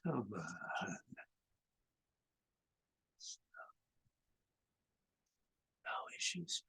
Come on. No issues.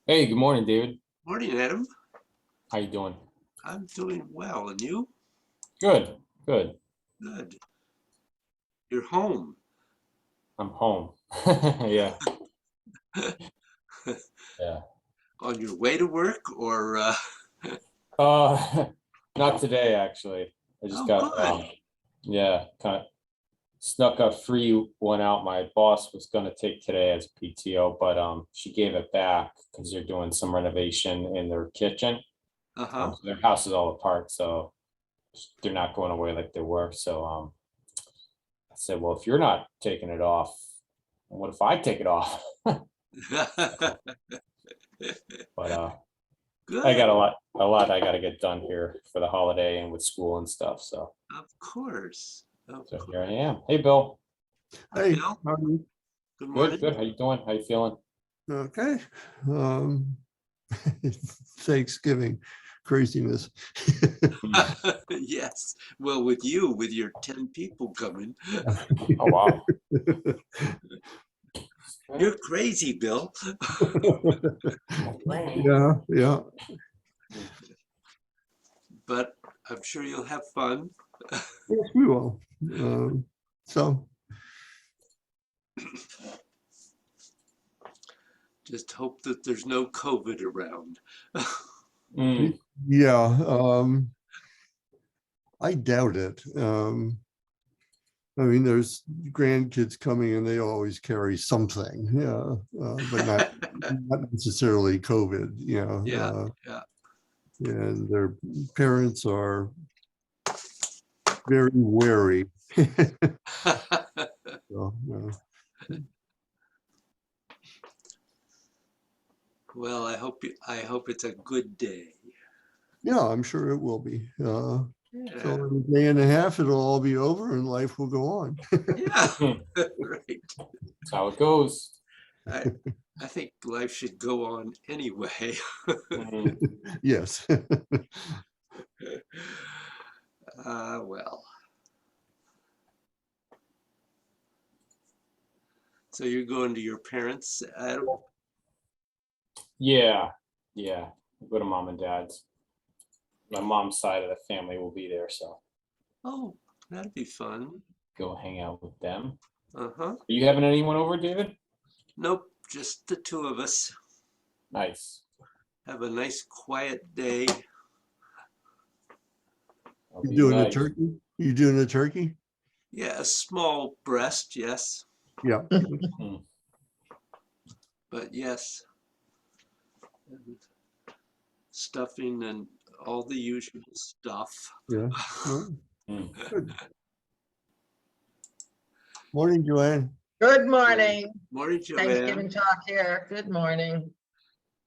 Hey, good morning, David. Morning, Adam. How you doing? I'm doing well, and you? Good, good. Good. You're home. I'm home. Yeah, yeah. On your way to work, or Not today, actually. I just oh, got, good. yeah, kind of snuck a free one out. My boss was gonna take today as PTO, but she gave it back because they're doing some renovation in their kitchen. Uh-huh. So their house is all apart, so they're not going away like they were. So I said, well, if you're not taking it off, what if I take it off? But I Good. got a lot I got to get done here for the holiday and with school and stuff. So, Of course. Of so here I course. am. Hey, Bill. Hi, Hey, Bill. how are you? Good Good, morning. good. How you doing? How you feeling? Okay. Um, Thanksgiving craziness. Yes. Well, with you, with your 10 people coming, Oh, wow. you're crazy, Bill. Yeah, yeah. But I'm sure you'll have fun. Yes, we will. So, Just hope that there's no COVID around. Mm, yeah, I doubt it. I mean, there's grandkids coming and they always carry something, yeah, but not necessarily COVID, Yeah, yeah. and their parents are very wary. So, Well, I hope it's a good day. yeah, I'm sure it will be. So Yeah. in a day and a half, it'll all be over and life will go on. Yeah. mm. Right. That's how it goes. I I think life should go on anyway. Mm. Yes. Well. So you're going to your parents, Adam? Yeah, yeah. Go to mom and dad's. My mom's side of the family will be there, so Oh, that'd be fun. go hang out with them. Uh-huh. Are you having anyone over, David? Nope, just the two of us. Nice. Have a nice quiet day. That'll You be doing a nice. turkey? You doing a turkey? Yeah, a small breast, yes. Yeah. Mm. But yes. and stuffing and all the usual stuff. Yeah. yeah. Mm. Good. Morning, Joanne. Good morning. Morning, Joanne. Thanksgiving talk here. Good morning.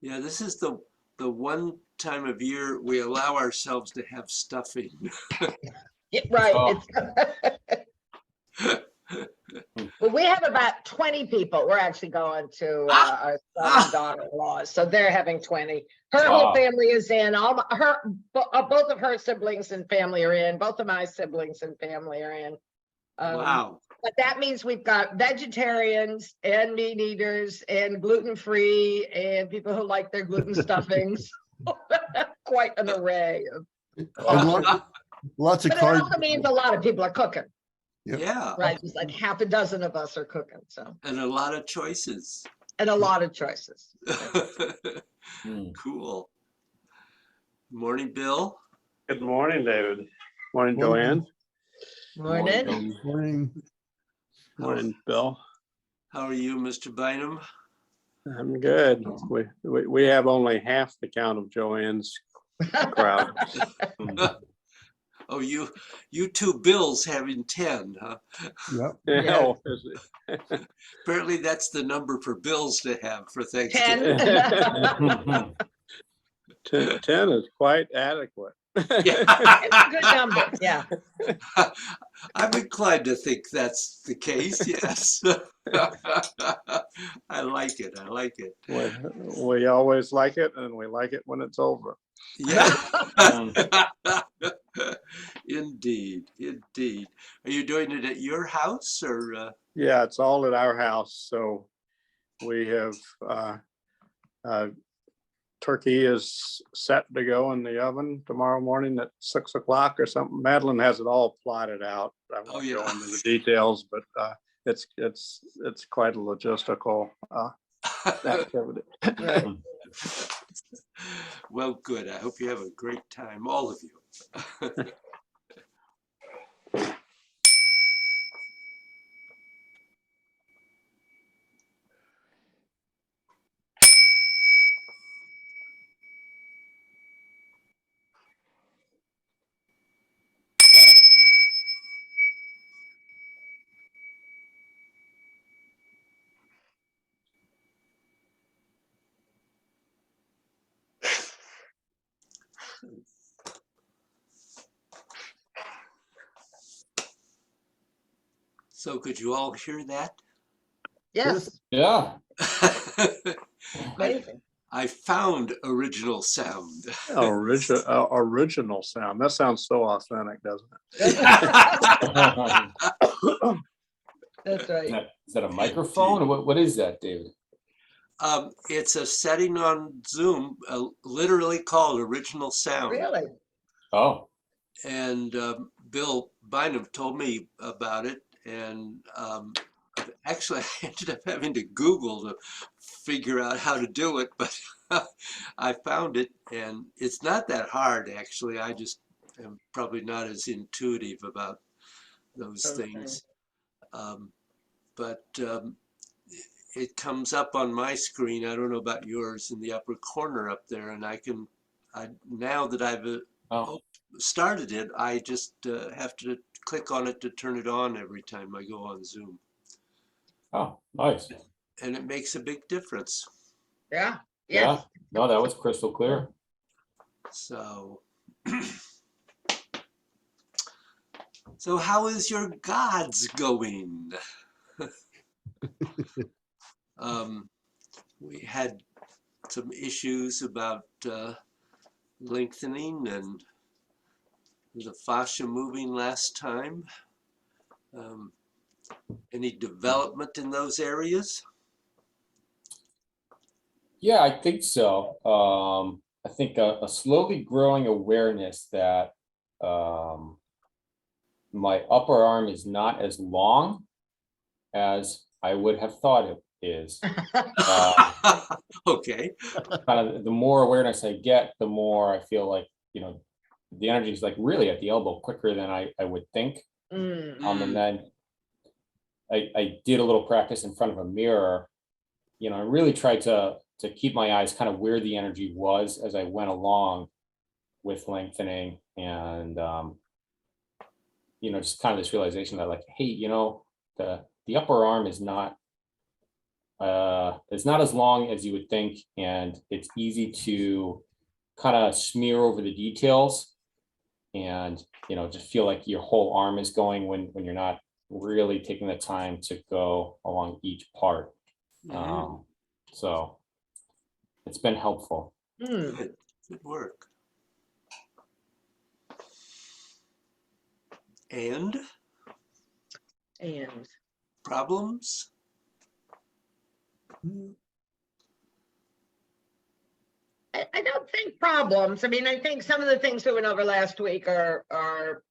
Yeah, this is the one time of year we allow ourselves to have stuffing. Yeah, right. Oh. Well, we have about 20 people. We're actually going to our son and daughter-in-law, so they're having 20. Her whole Wow. family is in. Both of her siblings and family are in. Both of my siblings and family are in. Wow. But that means we've got vegetarians and meat eaters and gluten-free and people who like their gluten stuffings. Quite an array of. And lots of But it cards. also means a lot of people are cooking, Yep. Yeah. right? It's like half a dozen of us are cooking, so, And a lot of choices. and a lot of choices. Mm. Cool. Morning, Bill. Good morning, David. Morning, Morning. Joanne. Morning. Morning. Morning, Bill. How are you, Mr. Bynum? I'm good. We have only half the count of Joanne's crowd. Oh, you two Bills having 10, huh? Yep. Yeah, oh, is Apparently that's the number for bills to have for 10. Thanksgiving. it? 10 is quite adequate. Yeah. It's a good number, yeah. I'm inclined to think that's the case, yes. I like it, I like it. We always like it, and we like it when it's over. Yeah. Um, Indeed, indeed. Are you doing it at your house or? Yeah, it's all at our house. So we have turkey is set to go in the oven tomorrow morning at 6 o'clock or something. Madeline has it all plotted out. I Oh, won't yeah. go into the details, but it's quite a logistical activity. Right. Well, good. I hope you have a great time, all of you. So could you all hear that? Yes, yeah. amazing. I found original sound. Original sound. That sounds so authentic, doesn't Is That's right. that a microphone? What is that, David? It's a setting on Zoom, literally called original sound. Really? Oh, And Bill Bynum told me about it. And actually, I ended up having to Google to figure out how to do it, but I found it, and it's not that hard, actually. I just am probably not as intuitive about those Okay. things. But it comes up on my screen. I don't know about yours, in the upper corner up there, and now that I've oh, started it, I just have to click on it to turn it on every time I go on Zoom. oh, nice. And it makes a big difference. Yeah, Yeah. yes. No, that was crystal clear. So, so how is your gods going? We had some issues about lengthening and the fascia moving last time. Any development in those areas? Yeah, I think so. I think a slowly growing awareness that my upper arm is not as long as I would have thought it is. Okay. Kind of the more awareness I get, the more I feel like, the energy is like really at the elbow quicker than I would think. Mm. And then I did a little practice in front of a mirror. I really tried to to keep my eyes kind of where the energy was as I went along with lengthening, and just kind of this realization that, like, hey, the upper arm is not it's not as long as you would think, and it's easy to kind of smear over the details and just feel like your whole arm is going when you're not really taking the time to go along each part. So it's been helpful. Good work. And And problems? I don't think problems. I mean, I think some of the things we went over last week are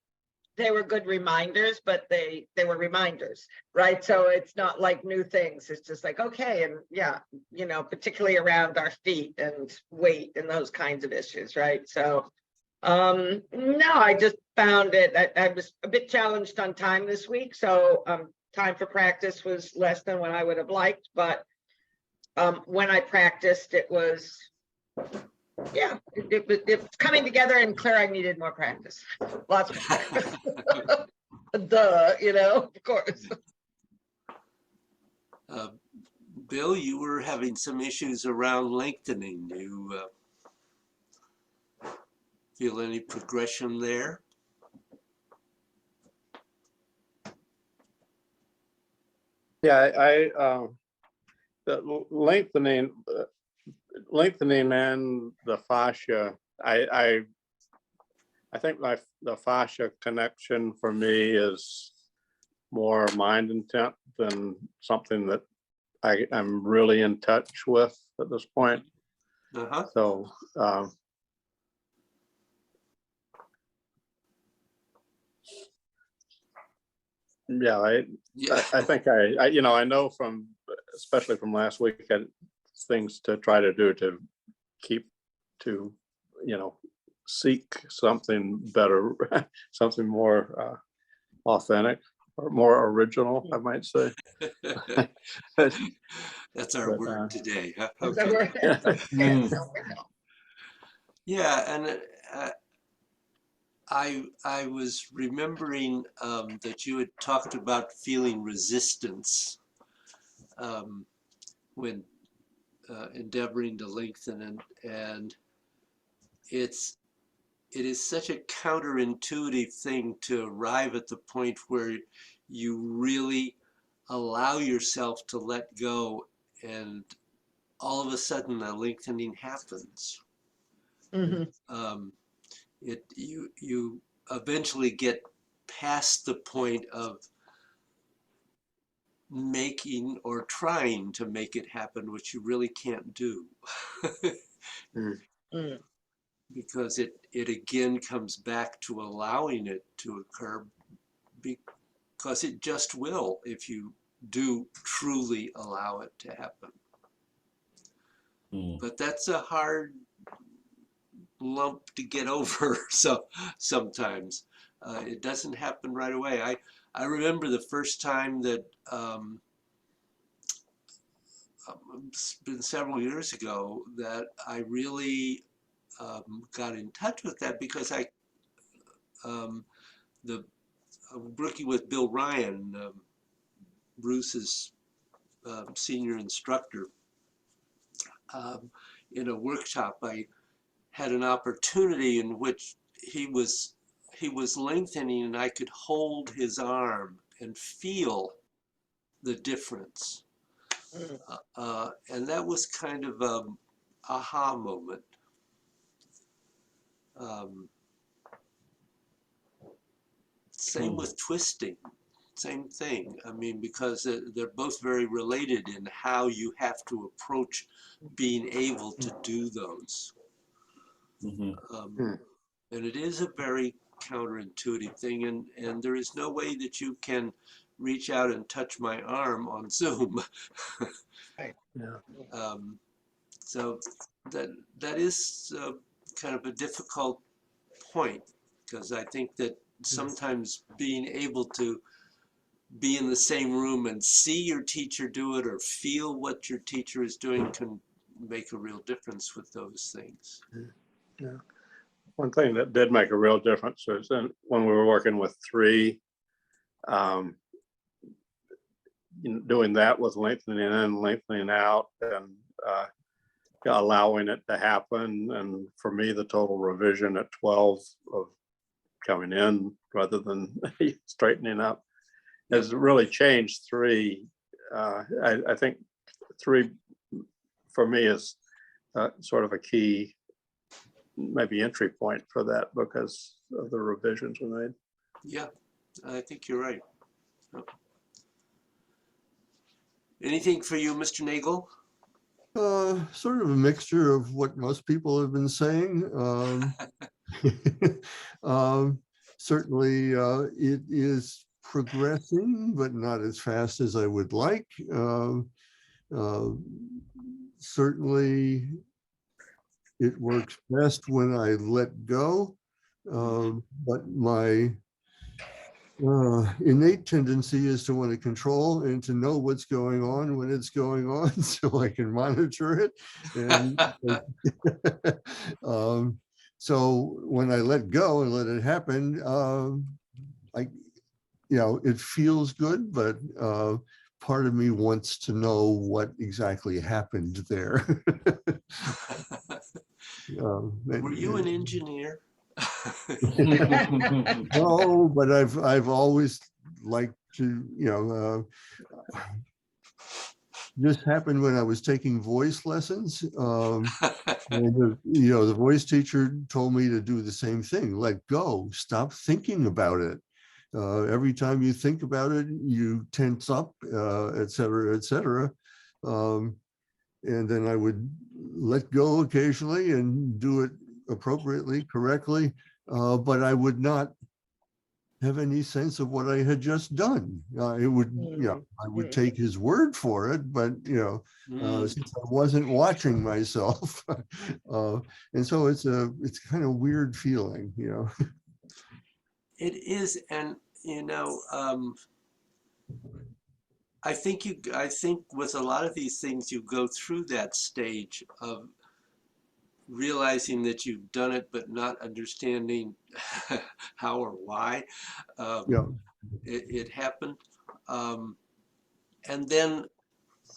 they were good reminders, but they were reminders, right? So it's not like new things. It's just like, okay, and yeah, particularly around our feet and weight and those kinds of issues, right? So no, I just found it, I was a bit challenged on time this week, so time for practice was less than what I would have liked, but when I practiced, it was, yeah, it was coming together, and clear I needed more practice. Lots of practice. Duh, of course. Bill, you were having some issues around lengthening. Do you feel any progression there? Yeah, the lengthening and the fascia, I think the fascia connection for me is more mind intent than something that I'm really in touch with at this point. So yeah, I think I know from, especially from last week, things to try to do to keep to, seek something better, something more authentic or more original, I might say. That's our word today. Huh? Is that Okay. where- Yeah, and I was remembering that you had talked about feeling resistance when endeavoring to lengthen, and it is such a counterintuitive thing to arrive at the point where you really allow yourself to let go, and all of a sudden a lengthening happens. You eventually get past the point of making or trying to make it happen, which you really can't do. Because it again comes back to allowing it to occur, because it just will if you do truly allow it to happen. But that's a hard lump to get over. So sometimes it doesn't happen right away. I remember the first time that it's been several years ago that I really got in touch with that, because working with Bill Ryan, Bruce's senior instructor, in a workshop, I had an opportunity in which he was lengthening, and I could hold his arm and feel the difference. And that was kind of an aha moment. Same with twisting, same thing. I mean, because they're both very related in how you have to approach being able to do those. And it is a very counterintuitive thing, and there is no way that you can reach out and touch my arm on Zoom. So that is kind of a difficult point, because I think that sometimes being able to be in the same room and see your teacher do it, or feel what your teacher is doing, can make a real difference with those things. Yeah. One thing that did make a real difference was when we were working with 3, doing that with lengthening in and lengthening out, and allowing it to happen. And for me, the total revision at 12 of coming in rather than straightening up has really changed 3. I think 3 for me is sort of a key, maybe entry point for that because of the revisions we made. Yeah, I think you're right. Yep. Anything for you, Mr. Nagel? Sort of a mixture of what most people have been saying. Certainly, it is progressing, but not as fast as I would like. Certainly, it works best when I let go, but my innate tendency is to want to control and to know what's going on when it's going on so I can monitor it. And so when I let go and let it happen, it feels good, but part of me wants to know what exactly happened there. Were you an engineer? No, but I've always liked to, this happened when I was taking voice lessons. And the voice teacher told me to do the same thing, let go, stop thinking about it. Every time you think about it, you tense up, et cetera, et cetera. And then I would let go occasionally and do it appropriately, correctly, but I would not have any sense of what I had just done. It would, I would take his word for it, but since I wasn't watching myself, and so it's kind of weird feeling, It is, and I think with a lot of these things, you go through that stage of realizing that you've done it, but not understanding how or why it happened. And then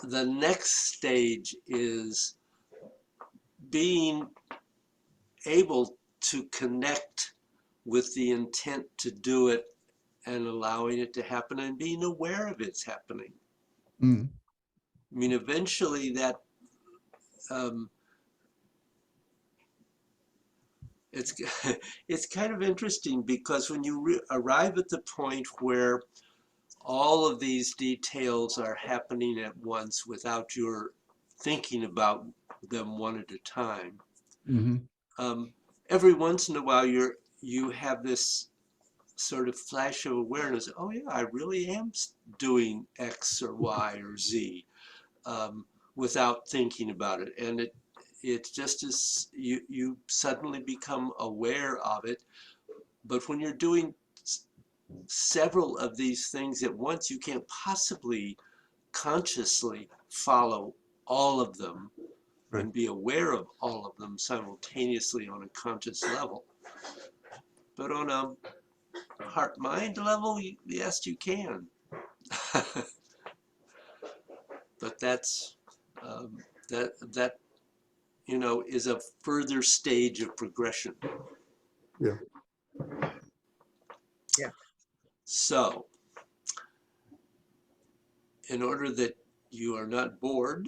the next stage is being able to connect with the intent to do it and allowing it to happen and being aware of it's happening. I mean, eventually that it's kind of interesting because when you arrive at the point where all of these details are happening at once without your thinking about them one at a time, every once in a while you have this sort of flash of awareness. Oh yeah, I really am doing X or Y or Z without thinking about it, and it's just as you suddenly become aware of it. But when you're doing several of these things at once, you can't possibly consciously follow all of them and be aware of all of them simultaneously on a conscious level. But on a heart-mind level, yes, you can. But that's that is a further stage of progression. Yeah. Yeah. So, in order that you are not bored,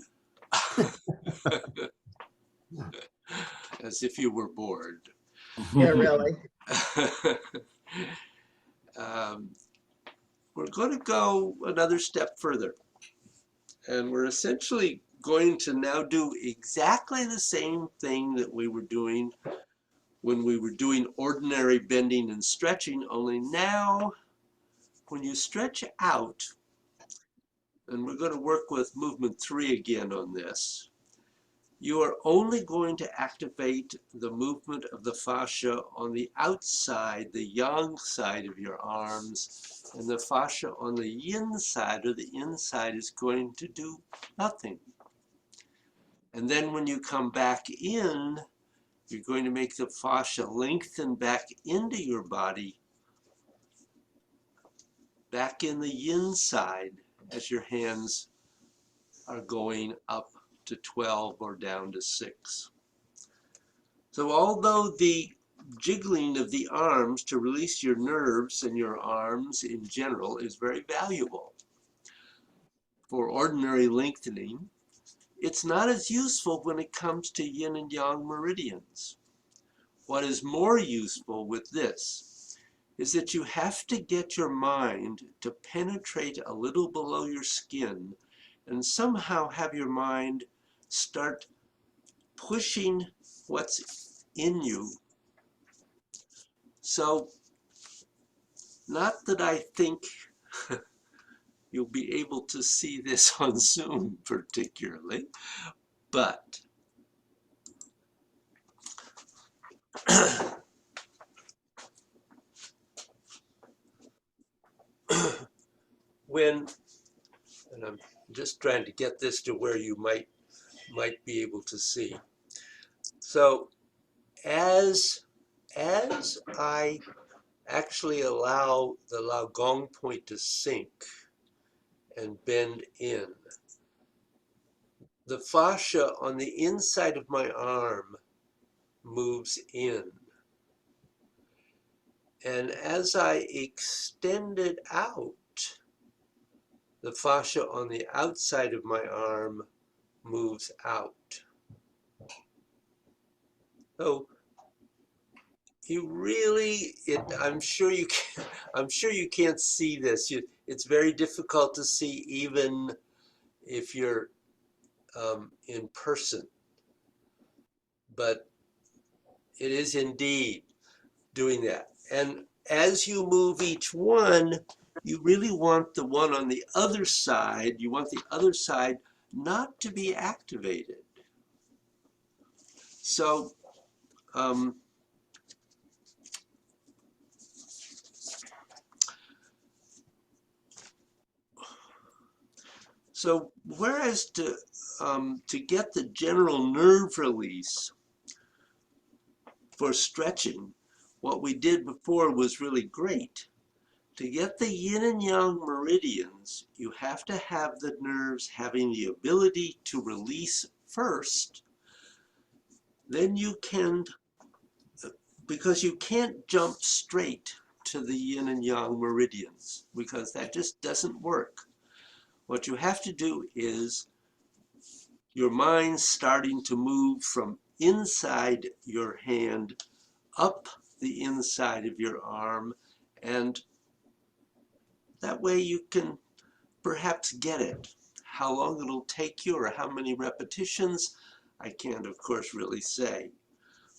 as if you were bored. Yeah, really. We're going to go another step further. And we're essentially going to now do exactly the same thing that we were doing when we were doing ordinary bending and stretching, only now when you stretch out, and we're going to work with movement 3 again on this, you are only going to activate the movement of the fascia on the outside, the yang side of your arms, and the fascia on the yin side or the inside is going to do nothing. And then when you come back in, you're going to make the fascia lengthen back into your body, back in the yin side as your hands are going up to 12 or down to 6. So although the jiggling of the arms to release your nerves and your arms in general is very valuable for ordinary lengthening, it's not as useful when it comes to yin and yang meridians. What is more useful with this is that you have to get your mind to penetrate a little below your skin and somehow have your mind start pushing what's in you. So, not that I think you'll be able to see this on Zoom particularly, but when, and I'm just trying to get this to where you might be able to see. So as I actually allow the Lao Gong point to sink and bend in, the fascia on the inside of my arm moves in. And as I extend it out, the fascia on the outside of my arm moves out. So you really, I'm sure you can't see this. It's very difficult to see even if you're in person. But it is indeed doing that. And as you move each one, you really want the one on the other side, you want the other side not to be activated. So, whereas to get the general nerve release for stretching, what we did before was really great. To get the yin and yang meridians, you have to have the nerves having the ability to release first. Then you can, because you can't jump straight to the yin and yang meridians, because that just doesn't work. What you have to do is your mind starting to move from inside your hand up the inside of your arm, and that way you can perhaps get it. How long it'll take you or how many repetitions, I can't, of course, really say.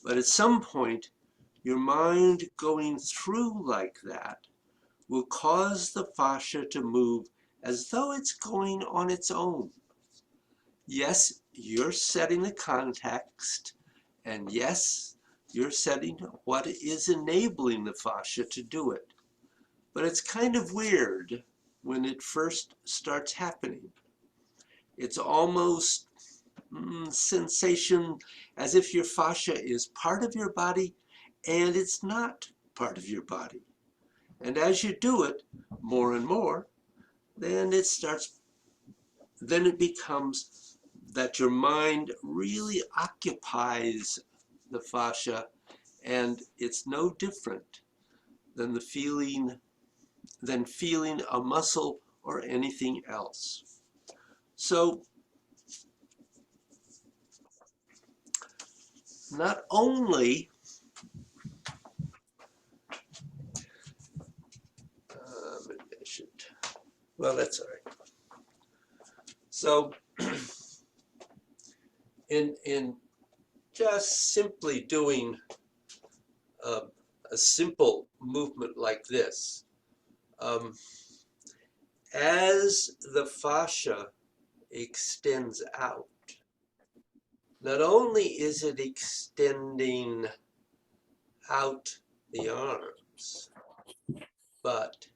But at some point, your mind going through like that will cause the fascia to move as though it's going on its own. Yes, you're setting the context, and yes, you're setting what is enabling the fascia to do it. But it's kind of weird when it first starts happening. It's almost sensation as if your fascia is part of your body and it's not part of your body. And as you do it more and more, then it becomes that your mind really occupies the fascia, and it's no different than feeling a muscle or anything else. So not only well, that's all right. So in just simply doing a simple movement like this, as the fascia extends out, not only is it extending out the arms, but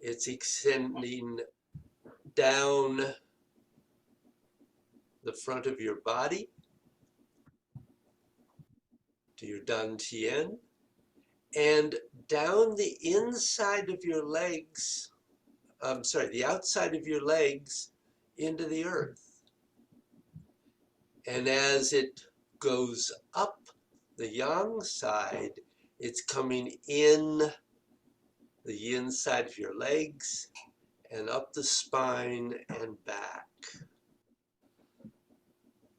it's extending down the front of your body to your dantian, and down the inside of your legs, the outside of your legs into the earth. And as it goes up the yang side, it's coming in the yin side of your legs and up the spine and back.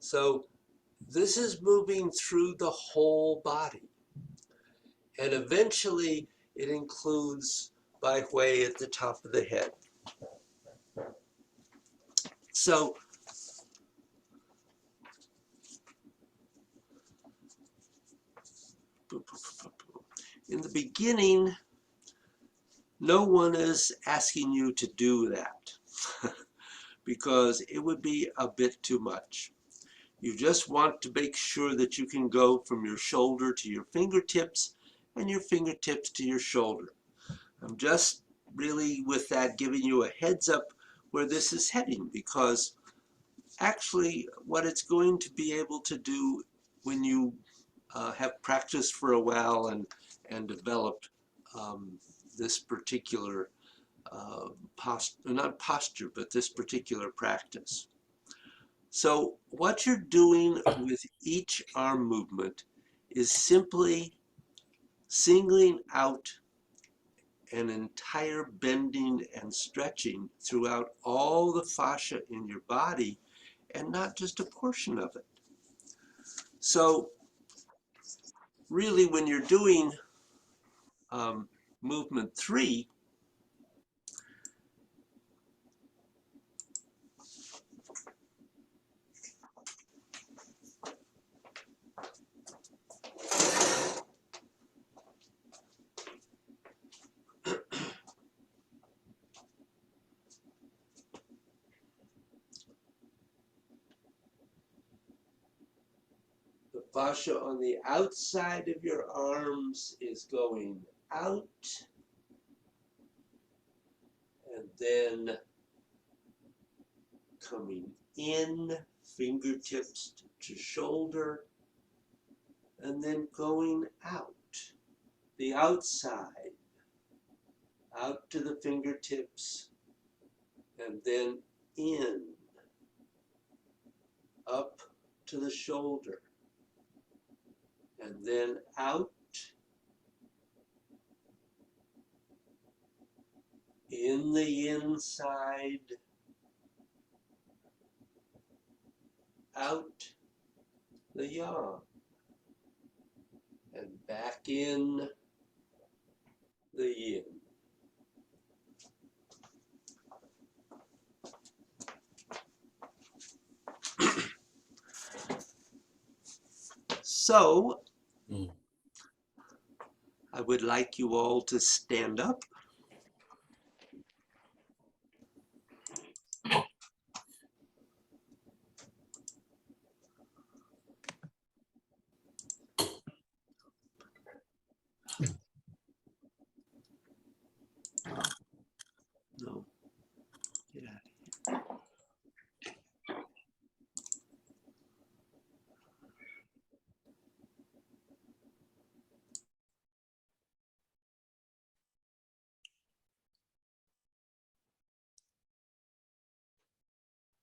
So this is moving through the whole body. And eventually it includes Bai Hui at the top of the head. So in the beginning, no one is asking you to do that because it would be a bit too much. You just want to make sure that you can go from your shoulder to your fingertips and your fingertips to your shoulder. I'm just really with that giving you a heads up where this is heading, because actually what it's going to be able to do when you have practiced for a while and developed this particular not posture, but this particular practice. So what you're doing with each arm movement is simply singling out an entire bending and stretching throughout all the fascia in your body, and not just a portion of it. So really, when you're doing movement 3, the fascia on the outside of your arms is going out, and then coming in, fingertips to shoulder, and then going out, the outside, out to the fingertips, and then in, up to the shoulder, and then out, in the inside, out the yang, and back in the yin. So, I would like you all to stand up.